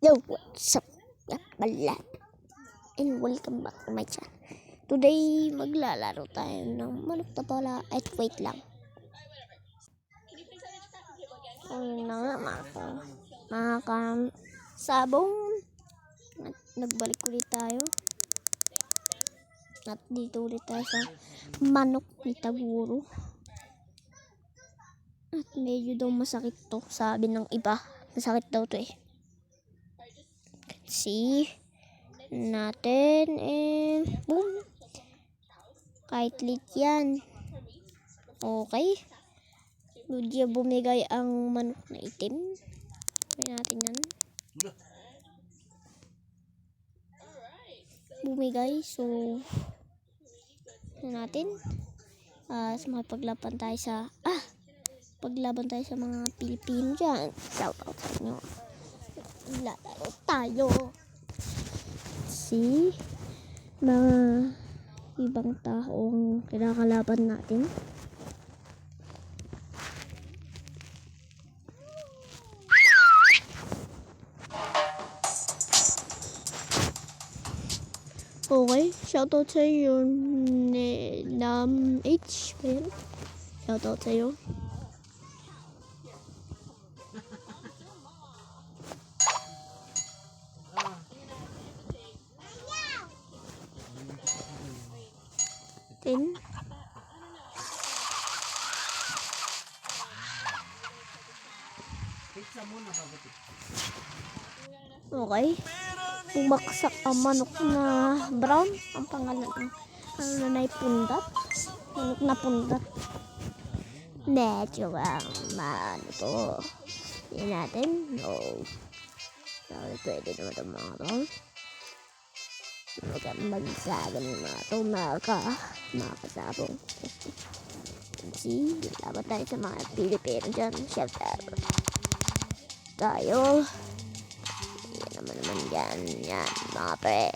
Yo, what's up? Pala. And welcome back to my channel. Today, maglalaro tayo ng manok na pala. At wait lang. Ayun na nga, mga sabong. At nagbalik ulit tayo. At dito ulit tayo sa manok ni Taguro. At medyo daw masakit to. Sabi ng iba, masakit daw to eh. See natin and boom, kahit lit yan. Okay, Ludia bumigay ang manok na itim. Gawin natin yan, bumigay. So natin paglaban tayo sa mga Pilipino dyan. Shout out sa inyo. Lalaro tayo si mga ibang taong kinakalaban natin. Okay, shoutout sa iyo Nam H. Shoutout sa iyo. Okay, bumaksak ang manok na brown. Ang pangalan ang pundat. Manok na pundat. Medyo ano to. Hindi natin. No. Pwede naman itong mga to. Magsaga ng mga to. Mga kasabong. See, laban tayo sa mga Pilipino dyan. Shout out tayo. Yan naman dyan. Yan, mga pre.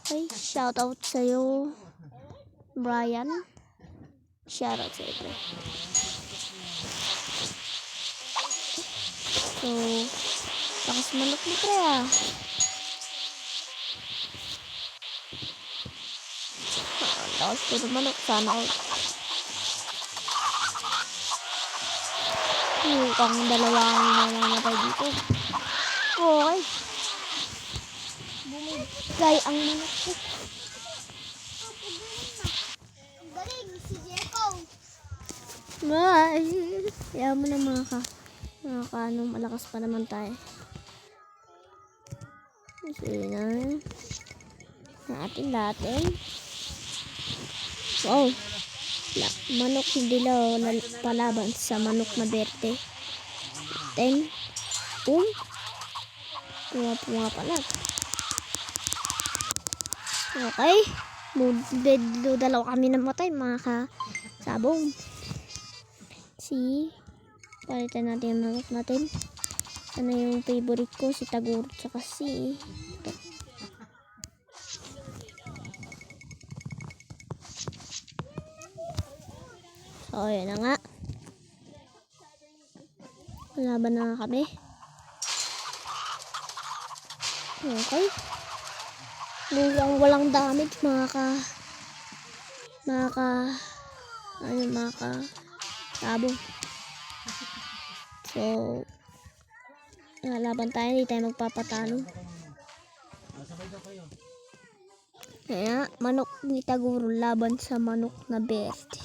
Okay, shout out sa'yo Brian. Shout out sa'yo pre. So, lakas manok mo pre ah. Lakas ko na manok. Sana all. Mukhang dalawang namamatay dito. Okay. Bumigay ang manok ko. Galing si Jeko. Kaya mo na mga malakas pa naman tayo. Sige na. Natin. Wow. Manok hindi lang palaban sa manok na berte. Then, Punga pala. Okay. Dalawa kami namatay, mga kasabong. Palitan natin yung manok natin. Ano yung favorite ko? Si Taguro tsaka si ito. So, yun na nga. Laban na kami. Okay. Walang damage, mga kasabong. So, laban tayo, hindi tayo magpapatalo. Kaya, manok ni Taguro laban sa manok na berte.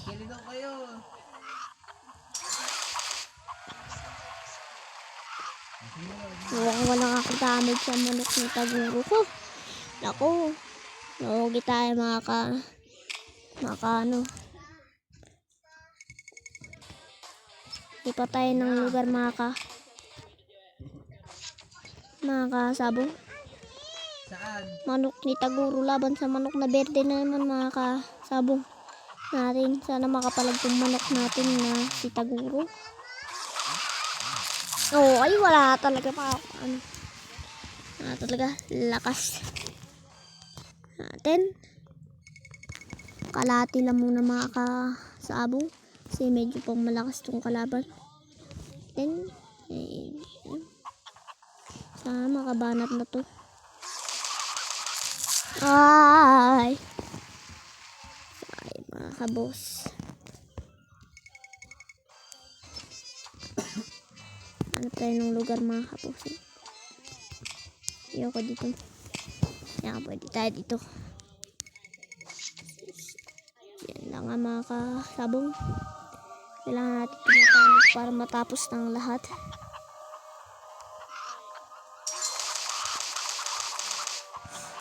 Walang ako damage sa manok ni Taguro ko. Ako, nahugi tayo mga ipa tayo ng lugar mga kasabong. Saan? Manok ni Taguro laban sa manok na berde na naman, mga kasabong natin. Sana makapalag yung manok natin na si Taguro. Ay wala talaga wala talaga lakas natin. Kalati lang muna, mga kasabong. Kasi medyo pang malakas tong kalaban. Then, sana makabanat na to. Ay, mga kabos. Ano tayo ng lugar mga kabos? Ayoko dito. Kaya pwede tayo dito. Yan lang ang mga kasabong. Kailangan natin tumatalo para matapos ng lahat.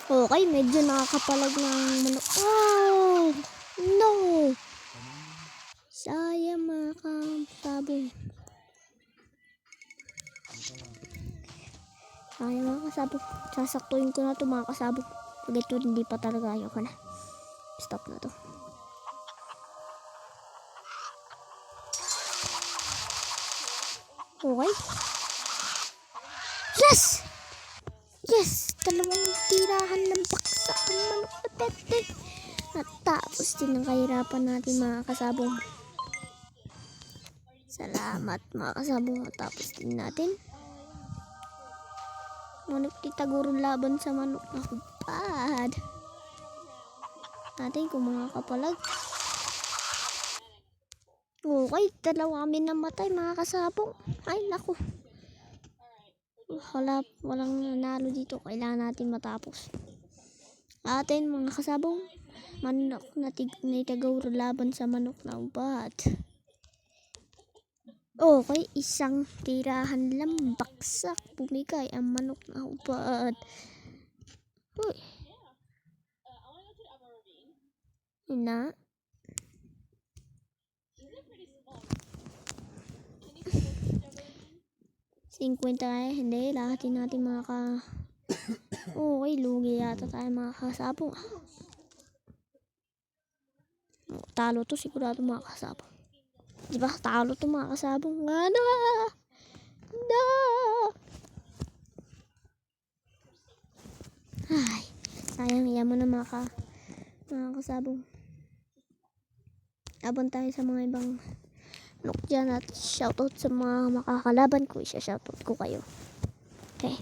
Okay, medyo nakakapalag ng manok. Oh! No! Sayang mga kasabong. Sayang mga kasabong. Sasaktuin ko na ito mga kasabong. Pag ito hindi pa talaga ayoko na. Stop na to. Okay. Yes! Yes! Dalawang tirahan ng baksak ng manok na tete. Natapos din ang kahirapan natin mga kasabong. Salamat mga kasabong. Natapos din natin. Manok titaguro laban sa manok na hubad. Natin kung mga kapalag. Okay, dalawa kami namatay mga kasabong. Ay, naku. Walang nanalo dito. Kailangan natin matapos. Atin mga kasabong. Manok na titaguro laban sa manok na hubad. Okay, isang tirahan lang baksak. Bumigay ang manok na hubad. Uy. Na. Hindi, lahatin natin mga okay, lugi yata tayo mga kasabong. Talo to sigurado mga kasabong. Diba? Talo to mga kasabong. Ano? No! Ay, sayang yan mo na mga kasabong. Abang tayo sa mga ibang look dyan at shoutout sa mga makakalaban ko. Isa-shoutout ko kayo. Okay.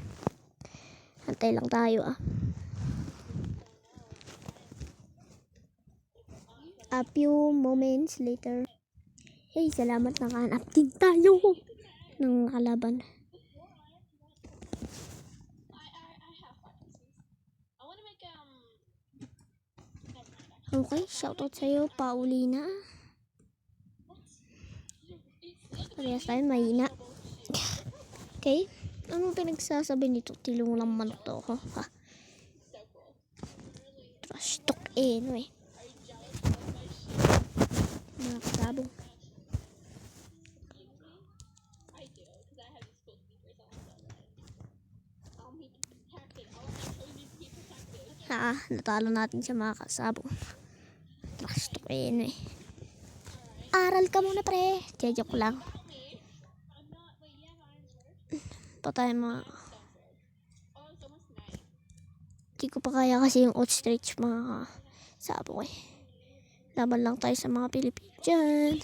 Antay lang tayo A few moments later. Hey, salamat nakahanap din tayo ng kalaban. Okay, shoutout sa'yo, Paulina. Parehas tayo, mahina. Okay, anong pinagsasabi nito? Tilong lang manok to ako. Ha? Trash talk no eh. Mga kasabong. Natalo natin sa mga kasabong. Trash talk no eh. Aral ka muna pre. Joke lang. Patay mga. Hindi ko pa kaya kasi yung ostrich mga kasabong eh. Laban lang tayo sa mga Pilipino dyan.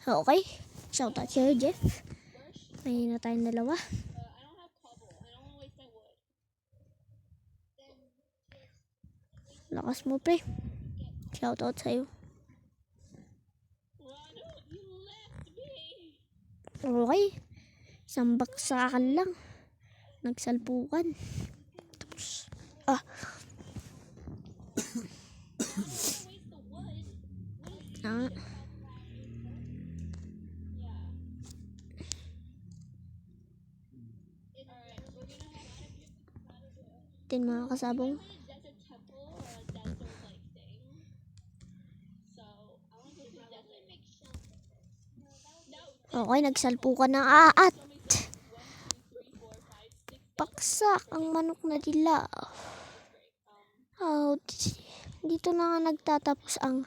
Okay. Shoutout sa'yo, Jeff. May na tayong dalawa. Lakas mo, pre. Shoutout sa'yo. Okay. Isang baksakan lang. Nagsalpukan. Tapos, Tin mga kasabong. Okay, nagsalpukan ng aat. Paksak ang manok na dila. Dito na nga nagtatapos ang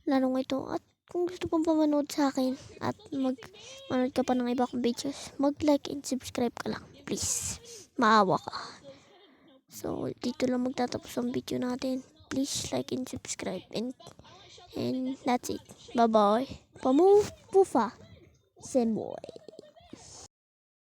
larong ito at kung gusto pang pamanood sa akin at manood ka pa ng iba kong videos, mag-like and subscribe ka lang. Please. Maawa ka. So, dito lang magtatapos ang video natin. Please like and subscribe. And that's it. Bye-bye. Pufa. Semboy.